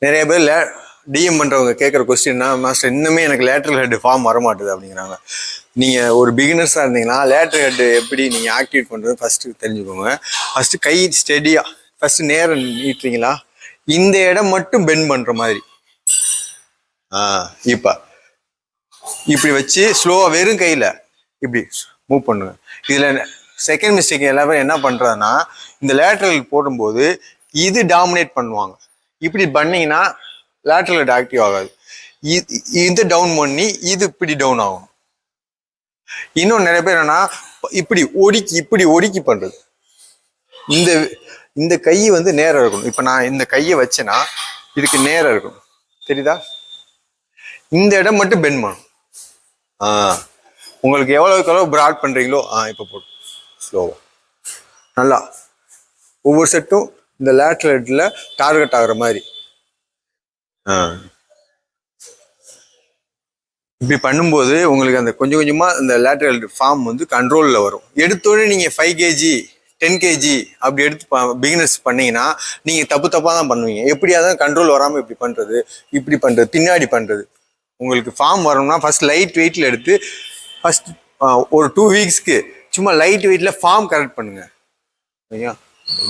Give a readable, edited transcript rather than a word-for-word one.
நிறைய பேர் டிஎம் பண்ணுறவங்க கேட்குற கொஸ்டின்னா, மாஸ்டர் இன்னுமே எனக்கு லேட்ரல் ஹெட் ஃபார்ம் வர மாட்டுது அப்படிங்கிறாங்க. நீங்கள் ஒரு பிகினர்ஸாக இருந்தீங்கன்னா லேட்ரல் ஹெட் எப்படி நீங்கள் ஆக்டிவேட் பண்ணுறது ஃபஸ்ட்டு தெரிஞ்சுக்கோங்க. ஃபஸ்ட்டு கை ஸ்டெடியாக ஃபஸ்ட்டு நேரம் நீட்டுறீங்களா, இந்த இடம் மட்டும் பெண்ட் பண்ணுற மாதிரி. இப்போ இப்படி வச்சு ஸ்லோவாக வெறும் கையில் இப்படி மூவ் பண்ணுங்க. இதில் செகண்ட் மிஸ்டேக் எல்லாரும் என்ன பண்ணுறதுன்னா, இந்த லேட்ரல் போடும்போது இது டாமினேட் பண்ணுவாங்க. இப்படி பண்ணீங்கன்னா லேட்ரல் ஹெட் ஆக்டிவ் ஆகாது. இது டவுன் பண்ணி இது இப்படி டவுன் ஆகும். இன்னும் நிறைய பேர் என்னன்னா இப்படி ஒடுக்கி பண்றது. இந்த கை வந்து நேரம் இருக்கணும். இப்ப நான் இந்த கையை வச்சேன்னா இதுக்கு நேரம் இருக்கணும், தெரியுதா? இந்த இடம் மட்டும் பெண்ட் பண்ணும். உங்களுக்கு எவ்வளவுக்கு எவ்வளவு ப்ராட் பண்றீங்களோ இப்ப போட்டு ஸ்லோவா நல்லா ஒவ்வொரு செட்டும் இந்த லேட்ரல் ஹெட்ல டார்கெட் ஆகுற மாதிரி. இப்படி பண்ணும்போது உங்களுக்கு அந்த கொஞ்சம் கொஞ்சமா இந்த லேட்ரல் ஃபார்ம் வந்து கண்ட்ரோல்ல வரும். எடுத்தோடனே நீங்க 5 kg 10 kg அப்படி எடுத்து பிகினர்ஸ் பண்ணீங்கன்னா நீங்க தப்பா தான் பண்ணுவீங்க. எப்படியாவது கண்ட்ரோல் வராம இப்படி பண்றது பின்னாடி பண்றது. உங்களுக்கு ஃபார்ம் வரணும்னா ஃபர்ஸ்ட் லைட் வெயிட்ல எடுத்து ஃபர்ஸ்ட் ஒரு 2 வீக்ஸ்க்கு சும்மா லைட் வெயிட்ல ஃபார்ம் கரெக்ட் பண்ணுங்க. சரியா?